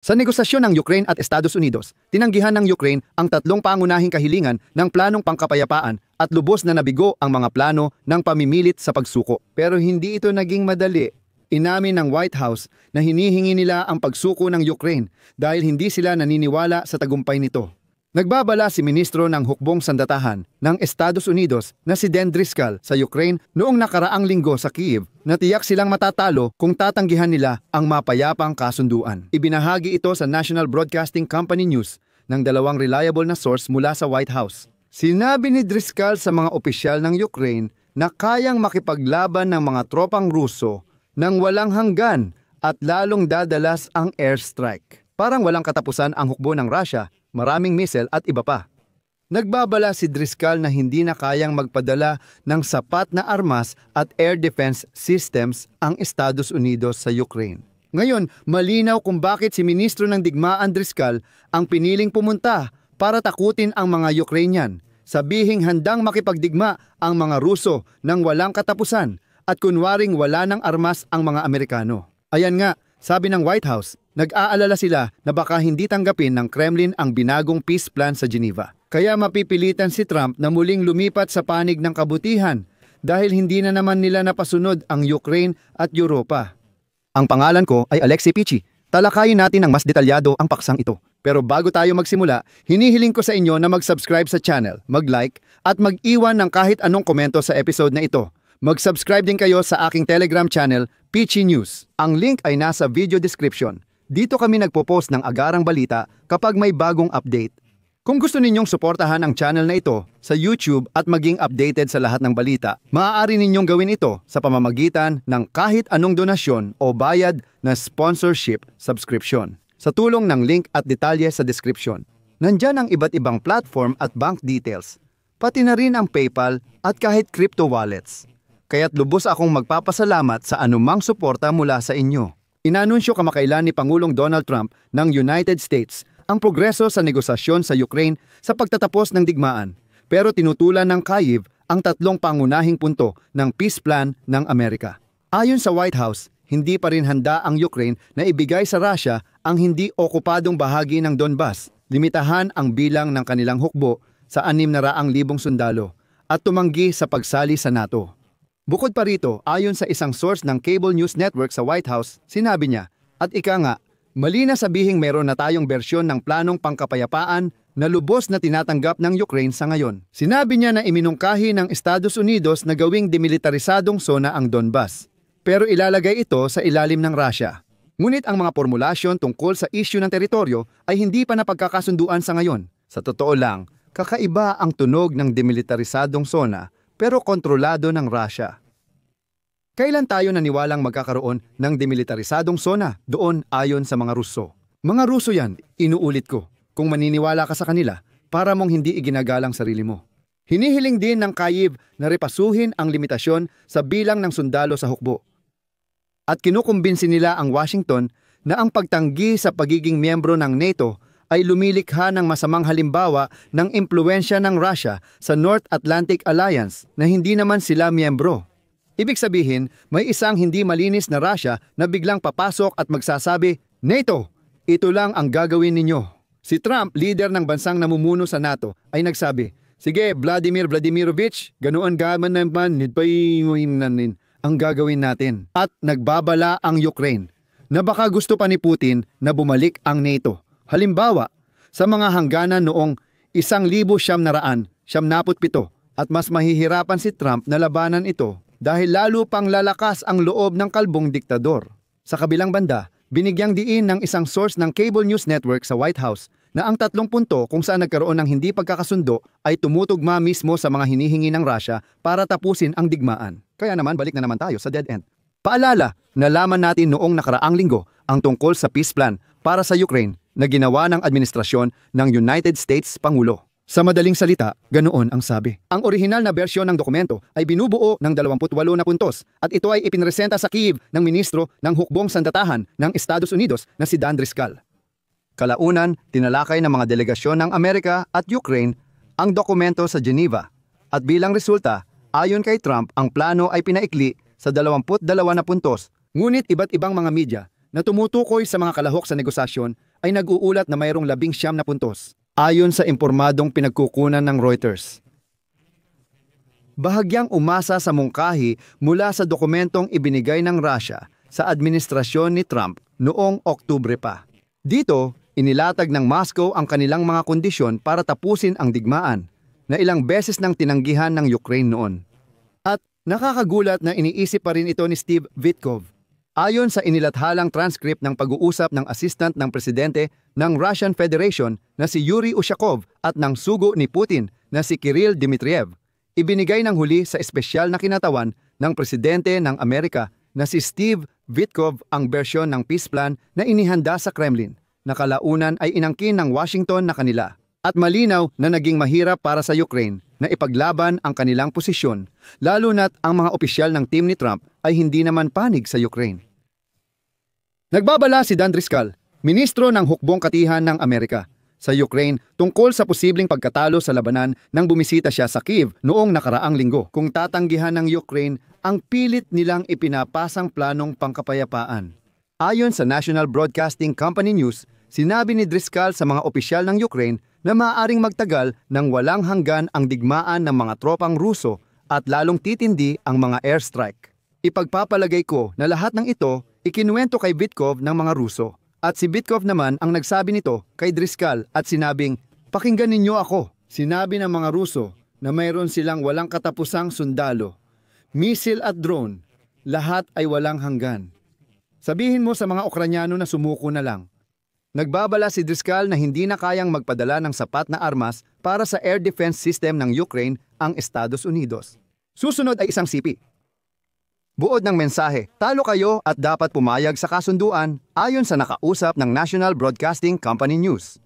Sa negosasyon ng Ukraine at Estados Unidos, tinanggihan ng Ukraine ang tatlong pangunahing kahilingan ng planong pangkapayapaan at lubos na nabigo ang mga plano ng pamimilit sa pagsuko. Pero hindi ito naging madali. Inamin ng White House na hinihingi nila ang pagsuko ng Ukraine dahil hindi sila naniniwala sa tagumpay nito. Nagbabala si Ministro ng Hukbong Sandatahan ng Estados Unidos na si Dan Driscoll sa Ukraine noong nakaraang linggo sa Kyiv na tiyak silang matatalo kung tatanggihan nila ang mapayapang kasunduan. Ibinahagi ito sa National Broadcasting Company News ng dalawang reliable na source mula sa White House. Sinabi ni Driscoll sa mga opisyal ng Ukraine na kayang makipaglaban ng mga tropang Ruso nang walang hanggan at lalong dadalas ang airstrike. Parang walang katapusan ang hukbo ng Russia, maraming missile at iba pa. Nagbabala si Driscoll na hindi na kayang magpadala ng sapat na armas at air defense systems ang Estados Unidos sa Ukraine. Ngayon, malinaw kung bakit si Ministro ng Digmaan Driscoll ang piniling pumunta para takutin ang mga Ukrainian, sabihing handang makipagdigma ang mga Ruso nang walang katapusan at kunwaring wala ng armas ang mga Amerikano. Ayan nga, sabi ng White House, nag-aalala sila na baka hindi tanggapin ng Kremlin ang binagong peace plan sa Geneva. Kaya mapipilitan si Trump na muling lumipat sa panig ng kabutihan dahil hindi na naman nila napasunod ang Ukraine at Europa. Ang pangalan ko ay Alexei Pichi. Talakayin natin ng mas detalyado ang paksang ito. Pero bago tayo magsimula, hinihiling ko sa inyo na mag-subscribe sa channel, mag-like at mag-iwan ng kahit anong komento sa episode na ito. Mag-subscribe din kayo sa aking Telegram channel, Pichi News. Ang link ay nasa video description. Dito kami nagpo-post ng agarang balita kapag may bagong update. Kung gusto ninyong suportahan ang channel na ito sa YouTube at maging updated sa lahat ng balita, maaari ninyong gawin ito sa pamamagitan ng kahit anong donasyon o bayad na sponsorship subscription. Sa tulong ng link at detalye sa description. Nandyan ang iba't ibang platform at bank details, pati na rin ang PayPal at kahit crypto wallets. Kaya't lubos akong magpapasalamat sa anumang suporta mula sa inyo. Inanunsyo kamakailan ni Pangulong Donald Trump ng United States ang progreso sa negosasyon sa Ukraine sa pagtatapos ng digmaan, pero tinutulan ng Kyiv ang tatlong pangunahing punto ng peace plan ng Amerika. Ayon sa White House, hindi pa rin handa ang Ukraine na ibigay sa Russia ang hindi okupadong bahagi ng Donbas, limitahan ang bilang ng kanilang hukbo sa 600,000 sundalo at tumanggi sa pagsali sa NATO. Bukod pa rito, ayon sa isang source ng cable news network sa White House, sinabi niya, at ika nga, mali na sabihing meron na tayong bersyon ng planong pangkapayapaan na lubos na tinatanggap ng Ukraine sa ngayon. Sinabi niya na iminungkahi ng Estados Unidos na gawing demilitarisadong zona ang Donbas, pero ilalagay ito sa ilalim ng Russia. Ngunit ang mga formulasyon tungkol sa issue ng teritoryo ay hindi pa napagkakasunduan sa ngayon. Sa totoo lang, kakaiba ang tunog ng demilitarisadong zona pero kontrolado ng Russia. Kailan tayo naniwalang magkakaroon ng demilitarisadong zona doon ayon sa mga Ruso? Mga Ruso yan, inuulit ko, kung maniniwala ka sa kanila para mong hindi iginagalang sarili mo. Hinihiling din ng Kyiv na repasuhin ang limitasyon sa bilang ng sundalo sa hukbo. At kinukumbinsi nila ang Washington na ang pagtanggi sa pagiging miyembro ng NATO ay lumilikha ng masamang halimbawa ng impluwensya ng Russia sa North Atlantic Alliance na hindi naman sila miyembro. Ibig sabihin, may isang hindi malinis na Russia na biglang papasok at magsasabi, NATO, ito lang ang gagawin ninyo. Si Trump, leader ng bansang namumuno sa NATO, ay nagsabi, sige, Vladimir Vladimirovich, ganoon gaman naman, nanin ang gagawin natin. At nagbabala ang Ukraine na baka gusto pa ni Putin na bumalik ang NATO. Halimbawa, sa mga hangganan noong 1977 at mas mahihirapan si Trump na labanan ito dahil lalo pang lalakas ang loob ng kalbong diktador. Sa kabilang banda, binigyang diin ng isang source ng cable news network sa White House na ang tatlong punto kung saan nagkaroon ng hindi pagkakasundo ay tumutugma mismo sa mga hinihingi ng Russia para tapusin ang digmaan. Kaya naman balik na naman tayo sa dead end. Paalala, nalaman natin noong nakaraang linggo ang tungkol sa peace plan para sa Ukraine na ginawa ng administrasyon ng United States Pangulo. Sa madaling salita, ganoon ang sabi. Ang orihinal na bersyon ng dokumento ay binubuo ng 28 na puntos at ito ay ipinresenta sa Kyiv ng Ministro ng Hukbong Sandatahan ng Estados Unidos na si Dan Driscoll. Kalaunan, tinalakay ng mga delegasyon ng Amerika at Ukraine ang dokumento sa Geneva at bilang resulta, ayon kay Trump, ang plano ay pinaikli sa 22 na puntos. Ngunit iba't ibang mga media na tumutukoy sa mga kalahok sa negosasyon ay nag-uulat na mayroong 19 na puntos, ayon sa impormadong pinagkukunan ng Reuters. Bahagyang umasa sa mungkahi mula sa dokumentong ibinigay ng Russia sa administrasyon ni Trump noong Oktubre pa. Dito, inilatag ng Moscow ang kanilang mga kondisyon para tapusin ang digmaan na ilang beses nang tinanggihan ng Ukraine noon. At nakakagulat na iniisip pa rin ito ni Steve Witkoff. Ayon sa inilathalang transcript ng pag-uusap ng assistant ng presidente ng Russian Federation na si Yuri Ushakov at ng sugo ni Putin na si Kirill Dmitriev, ibinigay ng huli sa espesyal na kinatawan ng presidente ng Amerika na si Steve Witkoff ang bersyon ng peace plan na inihanda sa Kremlin, na kalaunan ay inangkin ng Washington na kanila. At malinaw na naging mahirap para sa Ukraine na ipaglaban ang kanilang posisyon, lalo na't ang mga opisyal ng team ni Trump ay hindi naman panig sa Ukraine. Nagbabala si Dan Driscoll, ministro ng Hukbong Katihan ng Amerika, sa Ukraine tungkol sa posibleng pagkatalo sa labanan nang bumisita siya sa Kyiv noong nakaraang linggo. Kung tatanggihan ng Ukraine ang pilit nilang ipinapasang planong pangkapayapaan. Ayon sa National Broadcasting Company News, sinabi ni Driscoll sa mga opisyal ng Ukraine na maaaring magtagal ng walang hanggan ang digmaan ng mga tropang Ruso at lalong titindi ang mga airstrike. Ipagpapalagay ko na lahat ng ito ikinuwento kay Witkoff ng mga Ruso. At si Witkoff naman ang nagsabi nito kay Driscoll at sinabing, "Pakinggan ninyo ako." Sinabi ng mga Ruso na mayroon silang walang katapusang sundalo, misil at drone, lahat ay walang hanggan. Sabihin mo sa mga Ukranyano na sumuko na lang. Nagbabala si Driscoll na hindi na kayang magpadala ng sapat na armas para sa air defense system ng Ukraine ang Estados Unidos. Susunod ay isang sipi. Buod ng mensahe, talo kayo at dapat pumayag sa kasunduan ayon sa nakausap ng National Broadcasting Company News.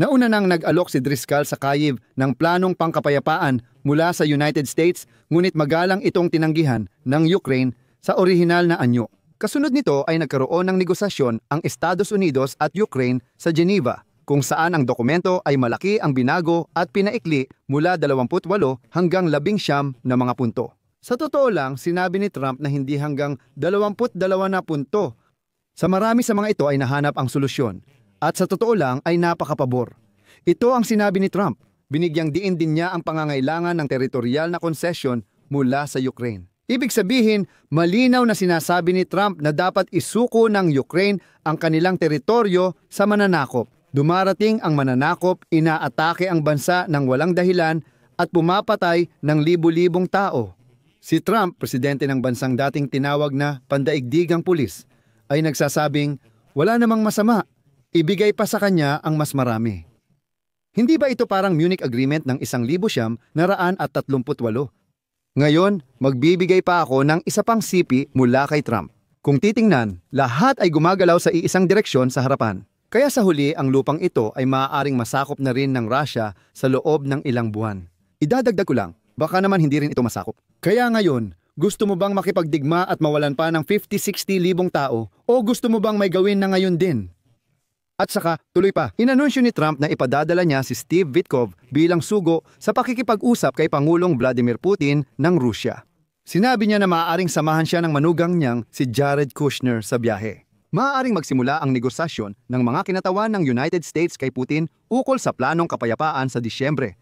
Nauna nang nag-alok si Driscoll sa Kyiv ng planong pangkapayapaan mula sa United States, ngunit magalang itong tinanggihan ng Ukraine sa orihinal na anyo. Kasunod nito ay nagkaroon ng negosasyon ang Estados Unidos at Ukraine sa Geneva, kung saan ang dokumento ay malaki ang binago at pinaikli mula 28 hanggang 19 na mga punto. Sa totoo lang, sinabi ni Trump na hindi hanggang 22 na punto. Sa marami sa mga ito ay nahanap ang solusyon. At sa totoo lang ay napakapabor. Ito ang sinabi ni Trump. Binigyang diin din niya ang pangangailangan ng teritorial na konsesyon mula sa Ukraine. Ibig sabihin, malinaw na sinasabi ni Trump na dapat isuko ng Ukraine ang kanilang teritoryo sa mananakop. Dumarating ang mananakop, inaatake ang bansa ng walang dahilan at pumapatay ng libu-libong tao. Si Trump, presidente ng bansang dating tinawag na pandaigdigang pulis, ay nagsasabing, wala namang masama, ibigay pa sa kanya ang mas marami. Hindi ba ito parang Munich Agreement ng 1,938? Ngayon, magbibigay pa ako ng isa pang sipi mula kay Trump. Kung titingnan, lahat ay gumagalaw sa iisang direksyon sa harapan. Kaya sa huli, ang lupang ito ay maaaring masakop na rin ng Russia sa loob ng ilang buwan. Idadagdag ko lang, baka naman hindi rin ito masakop. Kaya ngayon, gusto mo bang makipagdigma at mawalan pa ng 50-60 libong tao o gusto mo bang may gawin na ngayon din? At saka, tuloy pa, inanunsyo ni Trump na ipadadala niya si Steve Witkoff bilang sugo sa pakikipag-usap kay Pangulong Vladimir Putin ng Rusya. Sinabi niya na maaaring samahan siya ng manugang niyang si Jared Kushner sa biyahe. Maaaring magsimula ang negosasyon ng mga kinatawan ng United States kay Putin ukol sa planong kapayapaan sa Disyembre.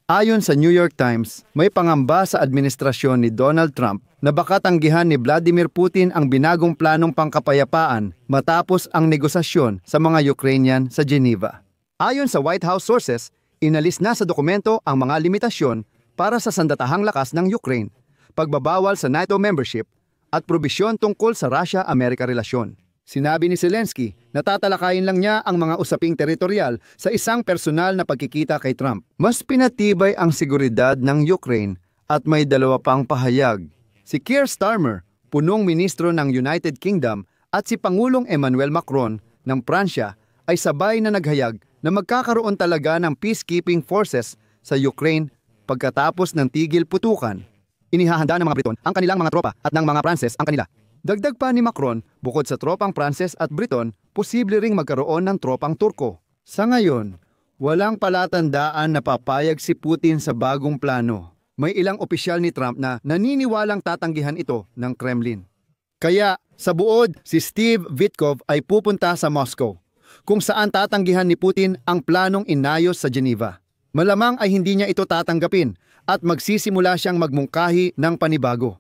Ayon sa New York Times, may pangamba sa administrasyon ni Donald Trump na baka tanggihan ni Vladimir Putin ang binagong planong pangkapayapaan matapos ang negosasyon sa mga Ukrainian sa Geneva. Ayon sa White House sources, inalis na sa dokumento ang mga limitasyon para sa sandatahang lakas ng Ukraine, pagbabawal sa NATO membership at probisyon tungkol sa Russia-Amerika relasyon. Sinabi ni Zelensky na tatalakayin lang niya ang mga usaping teritorial sa isang personal na pagkikita kay Trump. Mas pinatibay ang seguridad ng Ukraine at may dalawa pang pahayag. Si Keir Starmer, punong ministro ng United Kingdom, at si Pangulong Emmanuel Macron ng Pransya ay sabay na naghayag na magkakaroon talaga ng peacekeeping forces sa Ukraine pagkatapos ng tigil putukan. Inihahanda ng mga Briton ang kanilang mga tropa at ng mga Pranses ang kanila. Dagdag pa ni Macron, bukod sa tropang Pranses at Briton, posible ring magkaroon ng tropang Turko. Sa ngayon, walang palatandaan na papayag si Putin sa bagong plano. May ilang opisyal ni Trump na naniniwalang tatanggihan ito ng Kremlin. Kaya, sa buod, si Steve Witkoff ay pupunta sa Moscow. kung saan tatanggihan ni Putin ang planong inayos sa Geneva. Malamang ay hindi niya ito tatanggapin at magsisimula siyang magmungkahi ng panibago.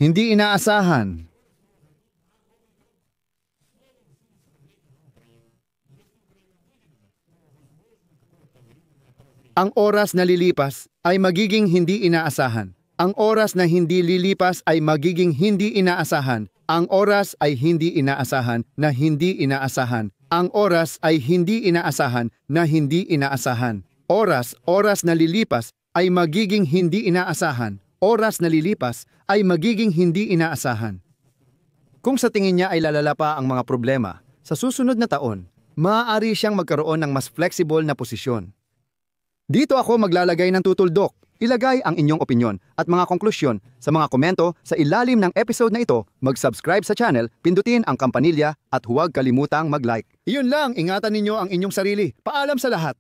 Hindi inaasahan. Ang oras na lilipas ay magiging hindi inaasahan. Ang oras na hindi lilipas ay magiging hindi inaasahan. Ang oras ay hindi inaasahan na hindi inaasahan. Ang oras ay hindi inaasahan na hindi inaasahan. Oras na lilipas ay magiging hindi inaasahan. Oras na lilipas ay magiging hindi inaasahan. Kung sa tingin niya ay lalala pa ang mga problema, sa susunod na taon, maaari siyang magkaroon ng mas flexible na posisyon. Dito ako maglalagay ng tutuldok. Ilagay ang inyong opinyon at mga konklusyon sa mga komento sa ilalim ng episode na ito. Mag-subscribe sa channel, pindutin ang kampanilya at huwag kalimutang mag-like. Iyon lang, ingatan ninyo ang inyong sarili. Paalam sa lahat!